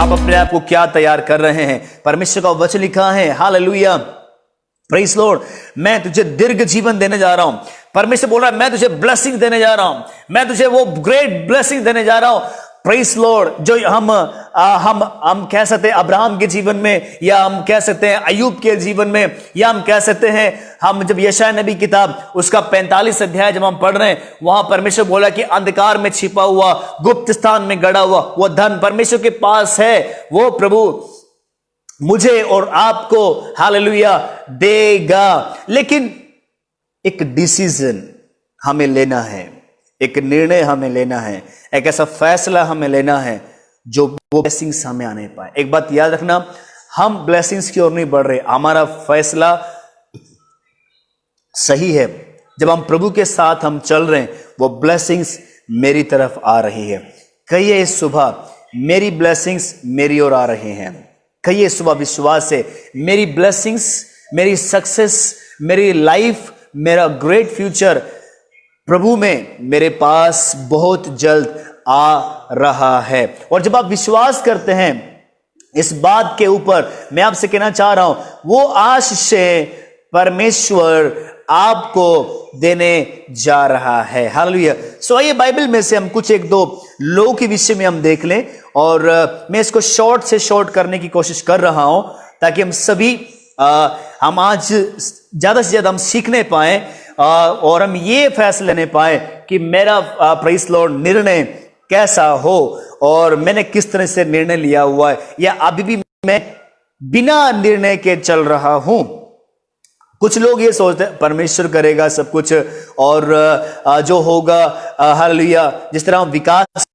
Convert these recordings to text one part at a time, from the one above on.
आप अपने आप को क्या तैयार कर रहे हैं? परमेश्वर का वचन लिखा है, हालेलुया, प्रेज़ लॉर्ड, मैं तुझे दीर्घ जीवन देने जा रहा हूं। परमेश्वर बोल रहा है मैं तुझे ब्लेसिंग देने जा रहा हूं, मैं तुझे वो ग्रेट ब्लेसिंग देने जा रहा हूं। प्रेज़ लॉर्ड, जो हम कह सकते हैं अब्राहम के जीवन में, या हम कह सकते हैं अय्यूब के जीवन में, या हम कह सकते हैं हम जब यशायाह नबी किताब उसका 45 अध्याय जब हम पढ़ रहे हैं, वहां परमेश्वर बोला कि अंधकार में छिपा हुआ, गुप्त स्थान में गड़ा हुआ वो धन परमेश्वर के पास है, वो प्रभु मुझे और आपको हालेलुया देगा। लेकिन एक डिसीजन हमें लेना है, एक निर्णय हमें लेना है, एक ऐसा फैसला हमें लेना है जो वो ब्लेसिंग्स हमें आने पाए। एक बात याद रखना, हम ब्लेसिंग्स की ओर नहीं बढ़ रहे, हमारा फैसला सही है। जब हम प्रभु के साथ हम चल रहे हैं, वो ब्लेसिंग्स मेरी तरफ आ रही है। कहिए इस सुबह मेरी ब्लेसिंग्स मेरी ओर आ रहे हैं। कहिए इस सुबह विश्वास से, मेरी ब्लेसिंग्स, मेरी सक्सेस, मेरी लाइफ, मेरा ग्रेट फ्यूचर प्रभु में मेरे पास बहुत जल्द आ रहा है। और जब आप विश्वास करते हैं इस बात के ऊपर, मैं आपसे कहना चाह रहा हूं, वो आशीषें परमेश्वर आपको देने जा रहा है। हालेलुया। सो आइए बाइबल में से हम कुछ एक दो लोगों के विषय में हम देख लें, और मैं इसको शॉर्ट से शॉर्ट करने की कोशिश कर रहा हूं ताकि हम सभी हम आज ज्यादा से ज्यादा हम सीखने पाए और हम ये फैसला लेने पाए कि मेरा प्रेज़ लॉर्ड निर्णय कैसा हो, और मैंने किस तरह से निर्णय लिया हुआ है, या अभी भी मैं बिना निर्णय के चल रहा हूं। कुछ लोग ये सोचते हैं परमेश्वर करेगा सब कुछ, और जो होगा हालेलुया, जिस तरह विकास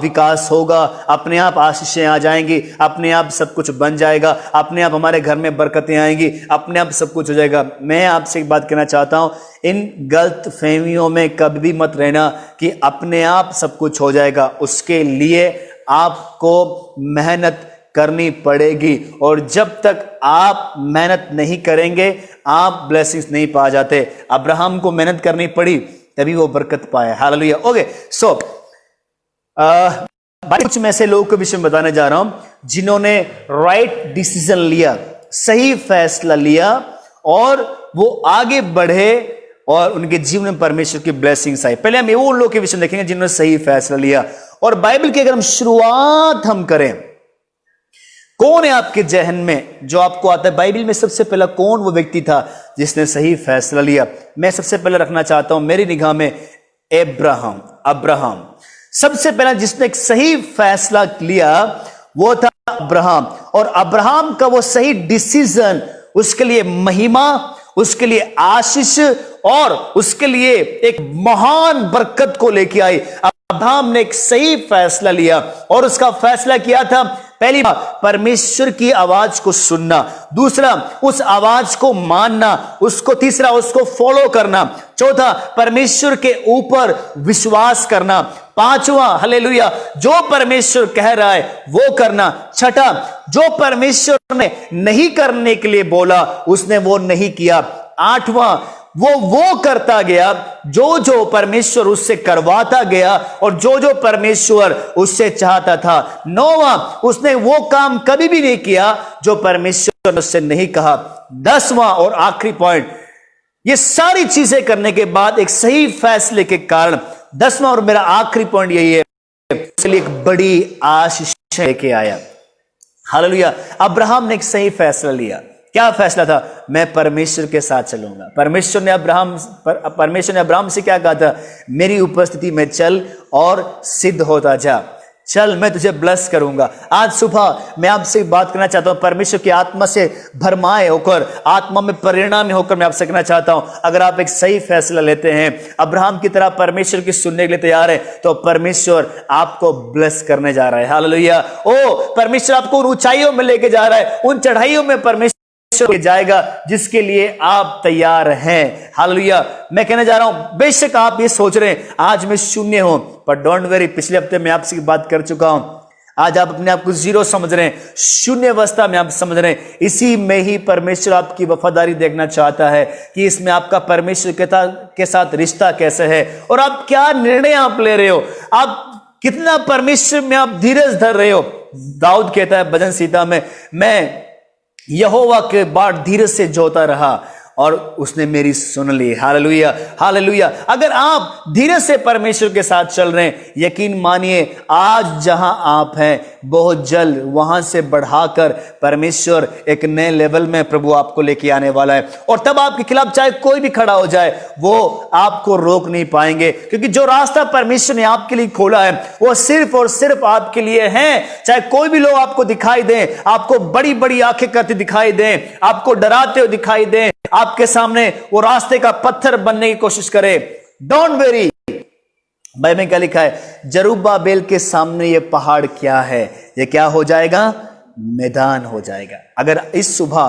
विकास होगा, अपने आप आशीषें आ जाएंगी, अपने आप सब कुछ बन जाएगा, अपने आप हमारे घर में बरकतें आएंगी, अपने आप सब कुछ हो जाएगा। मैं आपसे एक बात कहना चाहता हूं, इन गलत फहमियों में कभी भी मत रहना कि अपने आप सब कुछ हो जाएगा। उसके लिए आपको मेहनत करनी पड़ेगी, और जब तक आप मेहनत नहीं करेंगे आप ब्लेसिंग्स नहीं पा जाते। अब्राहम को मेहनत करनी पड़ी तभी वो बरकत पाया। हालेलुया। ओके, सो कुछ मैं ऐसे लोगों के विषय में बताने जा रहा हूं जिन्होंने राइट डिसीजन लिया, सही फैसला लिया, और वो आगे बढ़े और उनके जीवन में परमेश्वर की ब्लेसिंग्स आई। पहले हम वो लोगों के विषय में देखेंगे जिन्होंने सही फैसला लिया। और बाइबल की अगर हम शुरुआत हम करें, कौन है आपके जहन में जो आपको आता है बाइबल में सबसे पहला कौन वो व्यक्ति था जिसने सही फैसला लिया? मैं सबसे पहले रखना चाहता हूं मेरी निगाह में अब्राहम। सबसे पहला जिसने एक सही फैसला लिया वो था अब्राहम। और अब्राहम का वो सही डिसीजन उसके लिए महिमा, उसके लिए आशीष और उसके लिए एक महान बरकत को लेके आई। अब्राहम ने एक सही फैसला लिया, और उसका फैसला किया था, पहली बात परमेश्वर की आवाज को सुनना, दूसरा उस आवाज को मानना, उसको तीसरा उसको फॉलो करना, चौथा परमेश्वर के ऊपर विश्वास करना, पांचवा हालेलुया जो परमेश्वर कह रहा है वो करना, छठा जो परमेश्वर ने नहीं करने के लिए बोला उसने वो नहीं किया, आठवां वो करता गया जो जो परमेश्वर उससे करवाता गया और जो जो परमेश्वर उससे चाहता था, नौवां उसने वो काम कभी भी नहीं किया जो परमेश्वर ने उससे नहीं कहा, दसवां और आखिरी पॉइंट, ये सारी चीजें करने के बाद एक सही फैसले के कारण, दसवां और मेरा आखिरी पॉइंट यही है, उसके लिए एक बड़ी आशीष लेके आया। हालेलुया। अब्राहम ने एक सही फैसला लिया। क्या फैसला था? मैं परमेश्वर के साथ चलूंगा। परमेश्वर ने अब्राहम से क्या कहा था? मेरी उपस्थिति में चल और सिद्ध होता जा, चल मैं तुझे ब्लेस करूंगा। आज सुबह मैं आपसे बात करना चाहता हूं, परमेश्वर की आत्मा से भरमाए होकर, आत्मा में परिणामी होकर मैं आपसे कहना चाहता हूं, अगर आप एक सही फैसला लेते हैं, अब्राहम की तरह परमेश्वर की सुनने के लिए तैयार है, तो परमेश्वर आपको ब्लेस करने जा रहा है। हालेलुया। ओ परमेश्वर आपको उन ऊंचाइयों में लेके जा रहा है, उन चढ़ाइयों में परमेश्वर जाएगा जिसके लिए आप तैयार हैं। हालेलुया। मैं कहने जा रहा हूं, बेशक आप ये सोच रहे हैं आज मैं शून्य हूं, पर डोंट वरी, पिछले हफ्ते मैं आपसे बात कर चुका हूं, आज आप अपने आप को जीरो समझ रहे हैं, शून्य अवस्था में आप समझ रहे हैं। इसी में ही परमेश्वर आपकी वफादारी देखना चाहता है कि इसमें आपका परमेश्वर के साथ रिश्ता कैसे है और आप क्या निर्णय आप ले रहे हो, आप कितना परमेश्वर में आप धीरज धर रहे हो। दाऊद कहता है भजन संहिता में, मैं यहोवा के बाट धीरज से जोता रहा और उसने मेरी सुन ली। Hallelujah, hallelujah. अगर आप धीरज से परमेश्वर के साथ चल रहे हैं, यकीन मानिए आज जहां आप हैं बहुत जल्द वहां से बढ़ाकर परमेश्वर एक नए लेवल में प्रभु आपको लेके आने वाला है। और तब आपके खिलाफ चाहे कोई भी खड़ा हो जाए वो आपको रोक नहीं पाएंगे, क्योंकि जो रास्ता परमेश्वर ने आपके लिए खोला है वो सिर्फ और सिर्फ आपके लिए है। चाहे कोई भी लोग आपको दिखाई दें, आपको बड़ी बड़ी आंखें करते दिखाई दें, आपको डराते हुए दिखाई दें, आपके सामने वो रास्ते का पत्थर बनने की कोशिश करे, डोंट वेरी। बाइबल में क्या लिखा है, जरुब्बाबेल के सामने ये पहाड़ क्या है, ये क्या हो जाएगा, मैदान हो जाएगा। अगर इस सुबह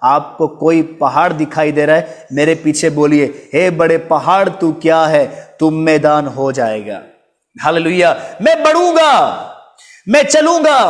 आपको कोई पहाड़ दिखाई दे रहा है, मेरे पीछे बोलिए, हे बड़े पहाड़ तू क्या है, तू मैदान हो जाएगा। हालेलुया। मैं बढ़ूंगा, मैं चलूंगा।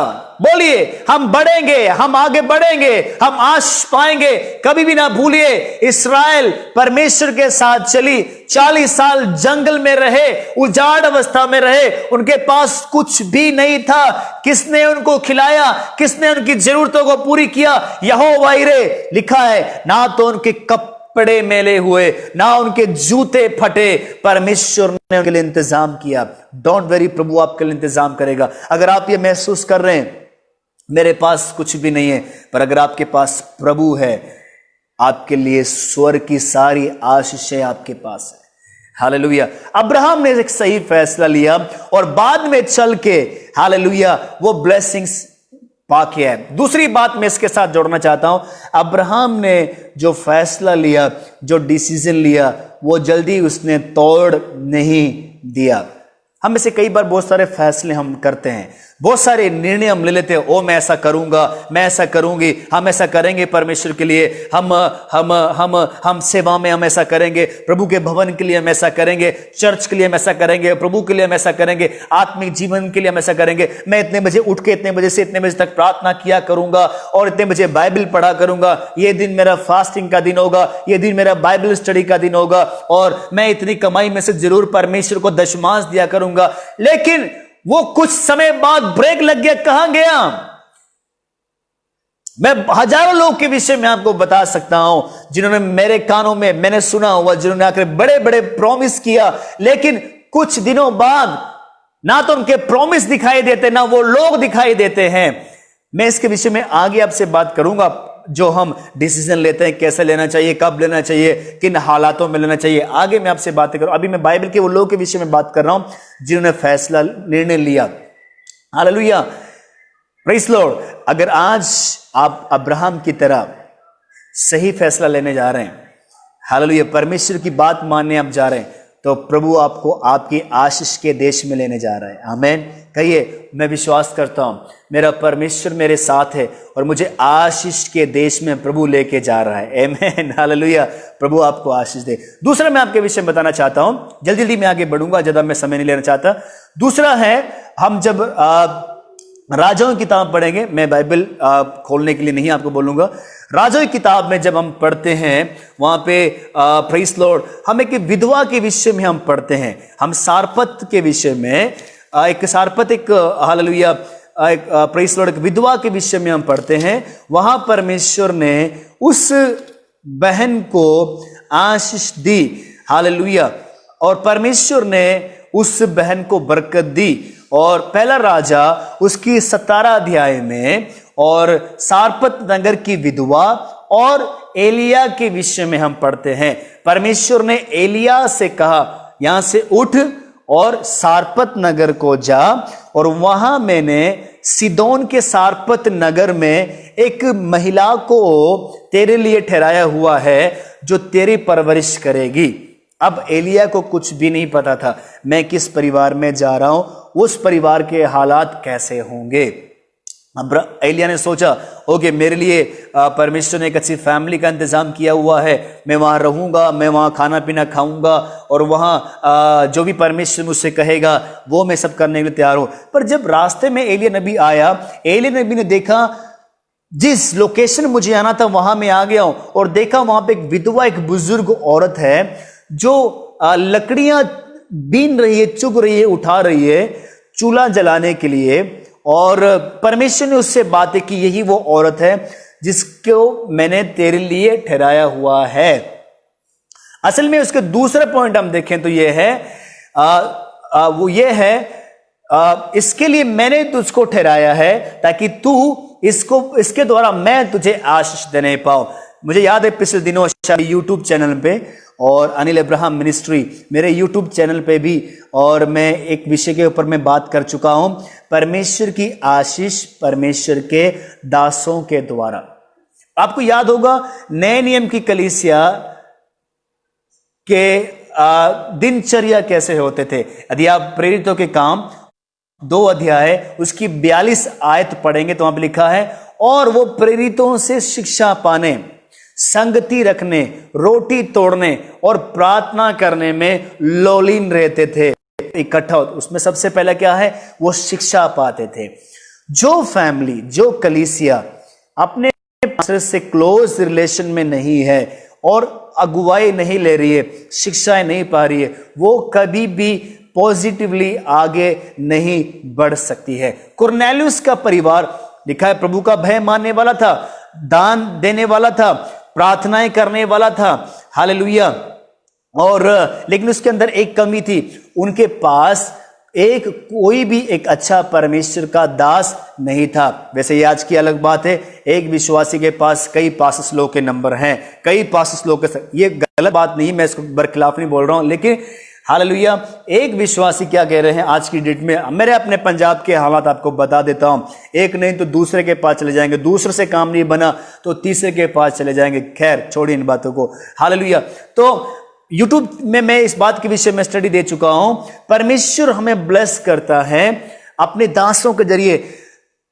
बोलिए, हम बढ़ेंगे, हम आगे बढ़ेंगे, हम आश पाएंगे। कभी भी ना भूलिए, इस्राएल परमेश्वर के साथ चली, 40 साल जंगल में रहे, उजाड़ अवस्था में रहे, उनके पास कुछ भी नहीं था। किसने उनको खिलाया, किसने उनकी जरूरतों को पूरी किया, यहोवा यिरे लिखा है। ना तो उनके कपड़े मैले हुए, ना उनके जूते फटे, परमेश्वर ने उनके लिए इंतजाम किया। डोंट वेरी, प्रभु आपके लिए इंतजाम करेगा। अगर आप ये महसूस कर रहे हैं मेरे पास कुछ भी नहीं है, पर अगर आपके पास प्रभु है, आपके लिए स्वर्ग की सारी आशीषें आपके पास है। हालेलुया। अब्राहम ने एक सही फैसला लिया और बाद में चल के हालेलुया वो ब्लेसिंग्स पाके है। दूसरी बात मैं इसके साथ जोड़ना चाहता हूं, अब्राहम ने जो फैसला लिया, जो डिसीजन लिया, वो जल्दी उसने तोड़ नहीं दिया। हम में से कई बार बहुत सारे फैसले हम करते हैं, बहुत सारे निर्णय हम ले लेते हैं। ओ मैं ऐसा करूंगा, मैं ऐसा करूंगी, हम ऐसा करेंगे परमेश्वर के लिए, हम सेवा में हम ऐसा करेंगे, प्रभु के भवन के लिए हम ऐसा करेंगे, चर्च के लिए हम ऐसा करेंगे, प्रभु के लिए हम ऐसा करेंगे, आत्मिक जीवन के लिए हम ऐसा करेंगे। मैं इतने बजे उठ के इतने बजे से इतने बजे तक प्रार्थना किया करूंगा और इतने बजे बाइबल पढ़ा करूंगा, ये दिन मेरा फास्टिंग का दिन होगा, ये दिन मेरा बाइबल स्टडी का दिन होगा, और मैं इतनी कमाई में से जरूर परमेश्वर को दशमांश दिया करूंगा। लेकिन वो कुछ समय बाद ब्रेक लग गया, कहां गया? मैं हजारों लोग के विषय में आपको बता सकता हूं जिन्होंने मेरे कानों में मैंने सुना हुआ, जिन्होंने आकर बड़े बड़े प्रॉमिस किया, लेकिन कुछ दिनों बाद ना तो उनके प्रॉमिस दिखाई देते, ना वो लोग दिखाई देते हैं। मैं इसके विषय में आगे आपसे बात करूंगा, जो हम डिसीजन लेते हैं, कैसे लेना चाहिए, कब लेना चाहिए, किन हालातों में लेना चाहिए, आगे मैं आपसे बातें करूं। अभी मैं बाइबल के वो लोगों के विषय में बात कर रहा हूं जिन्होंने फैसला निर्णय लिया। Hallelujah, praise Lord. अगर आज आप अब्राहम की तरह सही फैसला लेने जा रहे हैं, हालेलुया, परमेश्वर की बात मानने आप जा रहे हैं, तो प्रभु आपको आपकी आशीष के देश में लेने जा रहा है। आमीन कहिए, मैं विश्वास करता हूं मेरा परमेश्वर मेरे साथ है और मुझे आशीष के देश में प्रभु लेके जा रहा है। आमीन, हालेलुया। प्रभु आपको आशीष दे। दूसरा मैं आपके विषय में बताना चाहता हूं, जल्दी जल्दी मैं आगे बढ़ूंगा, ज्यादा मैं समय नहीं लेना चाहता। दूसरा है, हम जब राजाओं की किताब पढ़ेंगे, मैं बाइबल खोलने के लिए नहीं आपको बोलूंगा, राजाओं की किताब में जब हम पढ़ते हैं वहां पे प्रेज़ लॉर्ड, हम एक विधवा के विषय में हम पढ़ते हैं, हम सारपत के विषय में एक सारपत, एक हालेलुया, एक प्रेज़ लॉर्ड, एक विधवा के विषय में हम पढ़ते हैं। वहां परमेश्वर ने उस बहन को आशीष दी, हालेलुया, और परमेश्वर ने उस बहन को बरकत दी। और पहला राजा उसकी 17 अध्याय में, और सारपत नगर की विधवा और एलिया के विषय में हम पढ़ते हैं। परमेश्वर ने एलिया से कहा, यहां से उठ और सारपत नगर को जा, और वहां मैंने सिदोन के सारपत नगर में एक महिला को तेरे लिए ठहराया हुआ है जो तेरी परवरिश करेगी। अब एलिया को कुछ भी नहीं पता था मैं किस परिवार में जा रहा हूं, उस परिवार के हालात कैसे होंगे। एलिया ने सोचा ओके मेरे लिए परमेश्वर ने एक अच्छी फैमिली का इंतजाम किया हुआ है, मैं वहां रहूंगा, मैं वहां खाना पीना खाऊंगा और वहां जो भी परमेश्वर मुझसे कहेगा वो मैं सब करने के लिए तैयार हूं। पर जब रास्ते में एलिया नबी आया, एलिया नबी ने देखा जिस लोकेशन मुझे आना था वहां मैं आ गया हूं, और देखा वहां पे एक विधवा, एक बुजुर्ग औरत है जो लकड़ियां बीन रही है, चुग रही है, उठा रही है चूल्हा जलाने के लिए। और परमेश्वर ने उससे बातें की, यही वो औरत है जिसको मैंने तेरे लिए ठहराया हुआ है। असल में उसके दूसरा पॉइंट हम देखें तो ये है वो ये है इसके लिए मैंने तुझको ठहराया है ताकि तू इसके द्वारा मैं तुझे आशीष देने पाऊं। मुझे याद है पिछले दिनों यूट्यूब चैनल पे और अनिल अब्राहम मिनिस्ट्री मेरे यूट्यूब चैनल पे भी, और मैं एक विषय के ऊपर मैं बात कर चुका हूं, परमेश्वर की आशीष परमेश्वर के दासों के द्वारा। आपको याद होगा नए नियम की कलीसिया के दिनचर्या कैसे होते थे। यदि आप प्रेरितों के काम 2 अध्याय उसकी 42 आयत पढ़ेंगे तो वहां पर लिखा है, और वो प्रेरितों से शिक्षा पाने, संगति रखने, रोटी तोड़ने और प्रार्थना करने में लोलीन रहते थे, इकट्ठा। उसमें सबसे पहला क्या है, वो शिक्षा पाते थे। जो फैमिली, जो कलीसिया अपने पास्टर से क्लोज रिलेशन में नहीं है और अगुवाई नहीं ले रही है, शिक्षाएं नहीं पा रही है, वो कभी भी पॉजिटिवली आगे नहीं बढ़ सकती है। कुरनेलियुस का परिवार लिखा है प्रभु का भय मानने वाला था, दान देने वाला था, प्रार्थनाएं करने वाला था, हालेलुया। और लेकिन उसके अंदर एक कमी थी, उनके पास कोई भी एक अच्छा परमेश्वर का दास नहीं था। वैसे ये आज की अलग बात है, एक विश्वासी के पास कई पास्टर्स लोग के नंबर हैं, कई पास्टर्स लोग के, ये गलत बात नहीं, मैं इसको बरखिलाफ नहीं बोल रहा हूं, लेकिन हालेलुया एक विश्वासी क्या कह रहे हैं आज की डेट में। मेरे अपने पंजाब के हालात आपको बता देता हूं, एक नहीं तो दूसरे के पास चले जाएंगे, दूसरे से काम नहीं बना तो तीसरे के पास चले जाएंगे। खैर छोड़िए इन बातों को, हालेलुया। तो यूट्यूब में मैं इस बात के विषय में स्टडी दे चुका हूं, परमेश्वर हमें ब्लेस करता है अपने दासों के जरिए।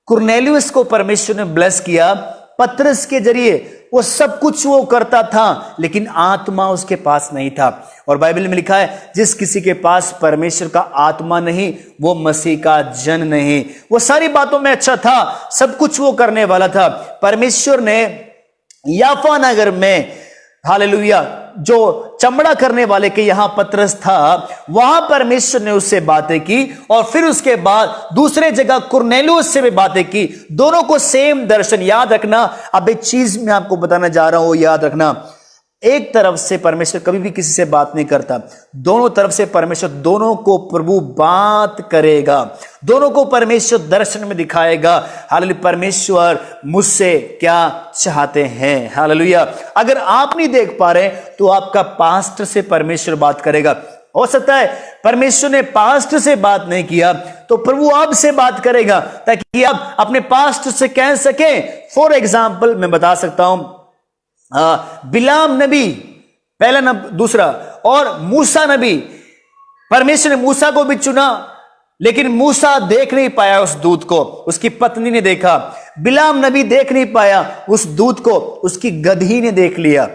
कुरनेलियुस को परमेश्वर ने ब्लेस किया पतरस के जरिए, वो सब कुछ वो करता था लेकिन आत्मा उसके पास नहीं था। और बाइबल में लिखा है जिस किसी के पास परमेश्वर का आत्मा नहीं वो मसीह का जन नहीं। वो सारी बातों में अच्छा था, सब कुछ वो करने वाला था। परमेश्वर ने याफा नगर में, हालेलुया, जो चमड़ा करने वाले के यहां पतरस था, वहां परमेश्वर ने उससे बातें की, और फिर उसके बाद दूसरे जगह कुरनेलियुस से भी बातें की। दोनों को सेम दर्शन। याद रखना, अब एक चीज मैं आपको बताना जा रहा हूं, याद रखना, एक तरफ से परमेश्वर कभी भी किसी से बात नहीं करता, दोनों तरफ से परमेश्वर, दोनों को प्रभु बात करेगा, दोनों को परमेश्वर दर्शन में दिखाएगा। हालेलुया, परमेश्वर मुझसे क्या चाहते हैं, हालेलुया। अगर आप नहीं देख पा रहे तो आपका पास्टर से परमेश्वर बात करेगा। हो सकता है परमेश्वर ने पास्टर से बात नहीं किया तो प्रभु आपसे बात करेगा, ताकि आप अपने पास्टर से कह सके। फॉर एग्जाम्पल मैं बता सकता हूं, बिलाम नबी पहला दूसरा, और मूसा नबी, परमेश्वर ने मूसा को भी चुना लेकिन मूसा देख नहीं पाया उस दूत को, उसकी पत्नी ने देखा। बिलाम नबी देख नहीं पाया उस दूत को, उसकी गदही ने देख लिया।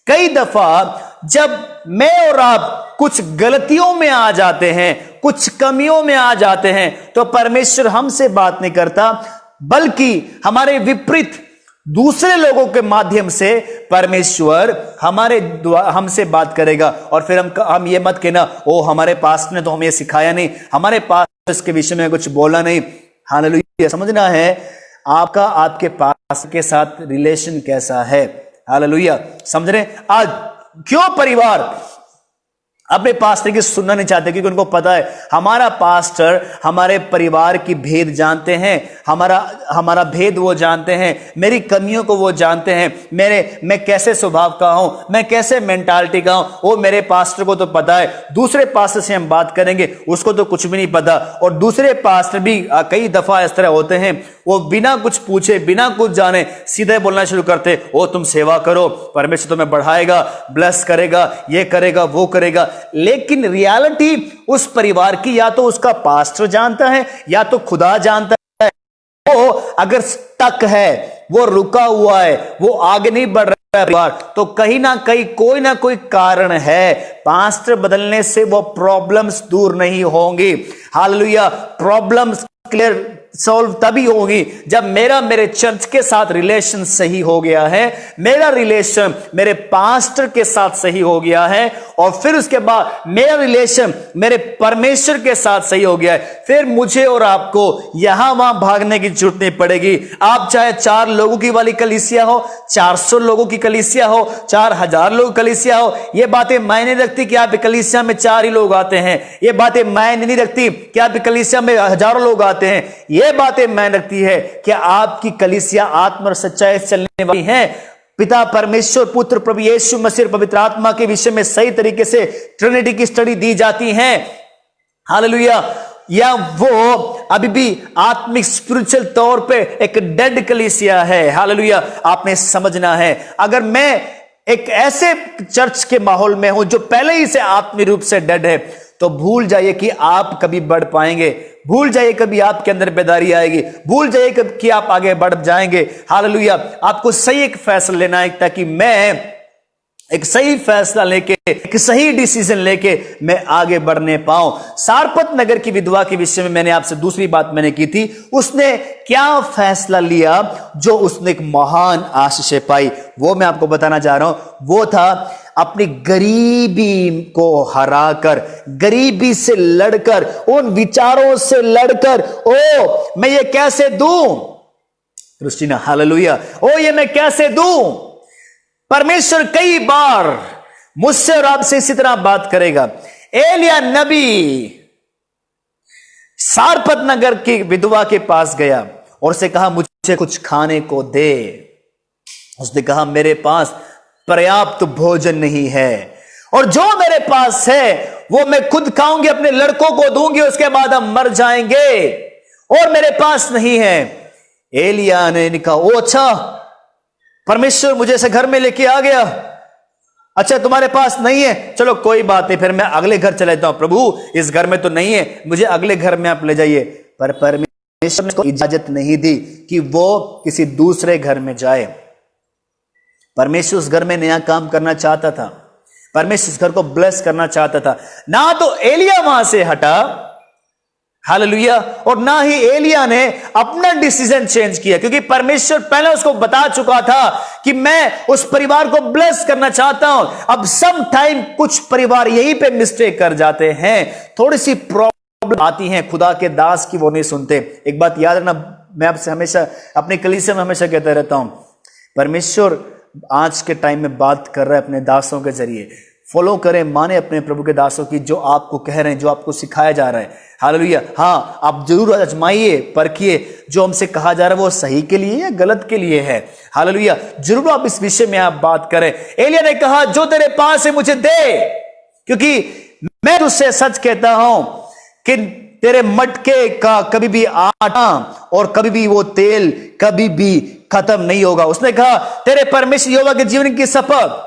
कई दफा जब मैं और आप कुछ गलतियों में आ जाते हैं, कुछ कमियों में आ जाते हैं, तो परमेश्वर हमसे बात नहीं करता, बल्कि हमारे विपरीत दूसरे लोगों के माध्यम से परमेश्वर हमसे बात करेगा। और फिर हम ये मत कहना ओ हमारे पास ने तो हमें सिखाया नहीं, हमारे पास इसके विषय में कुछ बोला नहीं। हालेलुया, समझना है आपका आपके पास के साथ रिलेशन कैसा है। हालेलुया, समझ रहे। आज क्यों परिवार अपने पास्टर की सुनना नहीं चाहते, क्योंकि उनको पता है हमारा पास्टर हमारे परिवार की भेद जानते हैं, हमारा भेद वो जानते हैं, मेरी कमियों को वो जानते हैं, मैं कैसे स्वभाव का हूं, मैं कैसे मेंटालिटी का हूं, वो मेरे पास्टर को तो पता है। दूसरे पास्टर से हम बात करेंगे, उसको तो कुछ भी नहीं पता। और दूसरे पास्टर भी कई दफा इस तरह होते हैं, वो बिना कुछ पूछे, बिना कुछ जाने सीधे बोलना शुरू करते, ओ तुम सेवा करो, परमेश्वर तुम्हें बढ़ाएगा, ब्लेस करेगा, ये करेगा, वो करेगा। लेकिन रियलिटी उस परिवार की या तो उसका पास्टर जानता है या तो खुदा जानता है। वो अगर स्टक है, वो रुका हुआ है, वो आगे नहीं बढ़ रहा है, तो कहीं ना कहीं कोई ना कोई कारण है। पास्टर बदलने से वो प्रॉब्लम्स दूर नहीं होंगी। हालेलुया। प्रॉब्लम्स क्लियर सॉल्व तभी होगी जब मेरे चर्च के साथ रिलेशन सही हो गया है, मेरा रिलेशन मेरे पास्टर के साथ सही हो गया है, और फिर उसके बाद मेरा रिलेशन मेरे परमेश्वर के साथ सही हो गया है। फिर मुझे और आपको यहां वहां भागने की जरूरत नहीं पड़ेगी। आप चाहे 4 लोगों की वाली कलीसिया हो, 400 लोगों की कलीसिया हो, 4000 लोगों की कलीसिया हो, ये बातें मायने रखती कि आप कलीसिया में 4 ही लोग आते हैं। ये बातें मायने नहीं रखती कि आप कलीसिया में हजारों लोग आते हैं। ये बातें मायने रखती है कि आपकी कलीसिया आत्मा और सच्चाई से चलने वाली है। पिता परमेश्वर, पुत्र प्रभु यीशु मसीह, पवित्र आत्मा के विषय में सही तरीके से ट्रिनिटी की स्टडी दी जाती है। हालेलुया। या वो अभी भी आत्मिक स्पिरिचुअल तौर पे एक डेड कलीसिया है। हालेलुया। आपने समझना है, अगर मैं एक ऐसे चर्च के माहौल में हूं जो पहले ही से आत्मिक रूप से डेड है, तो भूल जाइए कि आप कभी बढ़ पाएंगे। भूल जाइए कभी आपके अंदर बेदारी आएगी। भूल जाइए कि आप आगे बढ़ जाएंगे। हालेलुया। आपको सही एक फैसला लेना है, ताकि मैं एक सही फैसला लेके, एक सही डिसीजन लेके मैं आगे बढ़ने पाऊं। सारपत नगर की विधवा के विषय में मैंने आपसे दूसरी बात मैंने की थी। उसने क्या फैसला लिया जो उसने एक महान आशीष पाई, वो मैं आपको बताना चाह रहा हूं। वो था अपनी गरीबी को हराकर, गरीबी से लड़कर, उन विचारों से लड़कर, ओ मैं ये कैसे दूं क्रिस्टीना, हालेलुया, ओ ये मैं कैसे दूं। परमेश्वर कई बार मुझसे और आपसे इसी तरह बात करेगा। एलिया नबी सारपत नगर की विधवा के पास गया और उसे कहा, मुझे कुछ खाने को दे। उसने कहा, मेरे पास पर्याप्त भोजन नहीं है, और जो मेरे पास है वो मैं खुद खाऊंगी, अपने लड़कों को दूंगी, उसके बाद हम मर जाएंगे, और मेरे पास नहीं है। एलिया ने कहा, ओ अच्छा, परमेश्वर मुझे ऐसे घर में लेके आ गया, अच्छा तुम्हारे पास नहीं है, चलो कोई बात नहीं, फिर मैं अगले घर चले जाता हूं। प्रभु इस घर में तो नहीं है, मुझे अगले घर में आप ले जाइए। पर परमेश्वर ने उसको इजाजत नहीं दी कि वो किसी दूसरे घर में जाए। परमेश्वर उस घर में नया काम करना चाहता था, परमेश्वर उस घर को ब्लेस करना चाहता था। ना तो एलिया वहां से हटा, हालेलुया, और ना ही एलिया ने अपना डिसीजन चेंज किया, क्योंकि परमेश्वर पहले उसको बता चुका था कि मैं उस परिवार को ब्लेस करना चाहता हूं। अब सम टाइम कुछ परिवार यहीं पे मिस्टेक कर जाते हैं, थोड़ी सी प्रॉब्लम आती है, खुदा के दास की वो नहीं सुनते। एक बात याद रखना, मैं आपसे हमेशा अपने कलीसिया में हमेशा कहता रहता हूं, परमेश्वर आज के टाइम में बात कर रहा है अपने दासों के जरिए। फॉलो करें, माने अपने प्रभु के दासों की, जो आपको कह रहे हैं, जो आपको सिखाया जा रहा है। हालेलुया। हाँ, आप जरूर आजमाइए, परखिए, जो हमसे कहा जा रहा है वो सही के लिए या गलत के लिए है। हालेलुया। जरूर आप इस विषय में आप बात करें। एलिया ने कहा, जो तेरे पास है मुझे दे, क्योंकि मैं तुझसे सच कहता हूं कि तेरे मटके का कभी भी आटा और कभी भी वो तेल कभी भी खत्म नहीं होगा। उसने कहा, तेरे परमेश्वर यहोवा के जीवन की शपथ,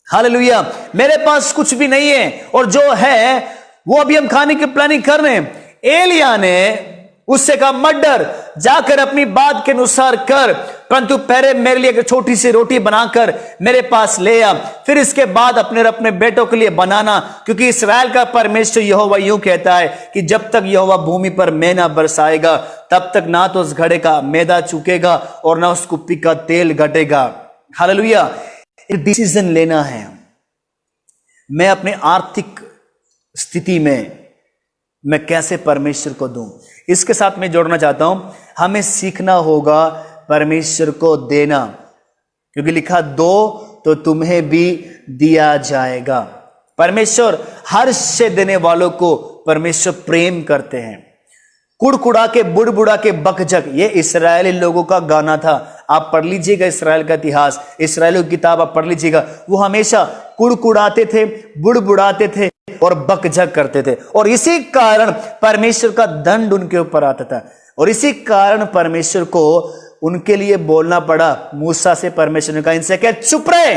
हालेलुया, मेरे पास कुछ भी नहीं है, और जो है वो अभी हम खाने की प्लानिंग कर रहे हैं। एलिया ने उससे कहा, मत डर, जाकर अपनी बात के अनुसार कर, परंतु पहले मेरे लिए एक छोटी सी रोटी बनाकर मेरे पास ले आ, फिर इसके बाद अपने बेटों के लिए बनाना, क्योंकि इस्राएल का परमेश्वर यहोवा यूं कहता है कि जब तक यहोवा भूमि पर मैना बरसाएगा, तब तक ना तो उस घड़े का मैदा चूकेगा और ना उस कुप्पी का तेल घटेगा। हालेलुया। एक डिसीजन लेना है, मैं अपने आर्थिक स्थिति में मैं कैसे परमेश्वर को दूं। इसके साथ मैं जोड़ना चाहता हूं, हमें सीखना होगा परमेश्वर को देना, क्योंकि लिखा, दो तो तुम्हें भी दिया जाएगा। परमेश्वर हर्ष से देने वालों को परमेश्वर प्रेम करते हैं। कुड़कुड़ा के बुड़बुड़ा के बकझक, ये इस्राएली लोगों का गाना था। आप पढ़ लीजिएगा इस्राएल का इतिहास, इस्राएलियों की किताब आप पढ़ लीजिएगा, वो हमेशा कुड़कुड़ाते थे, बुड़बुड़ाते थे और बकझक करते थे, और इसी कारण परमेश्वर का दंड उनके ऊपर आता था, और इसी कारण परमेश्वर को उनके लिए बोलना पड़ा। मूसा से परमेश्वर ने कहा, इनसे क्या, चुप रहे,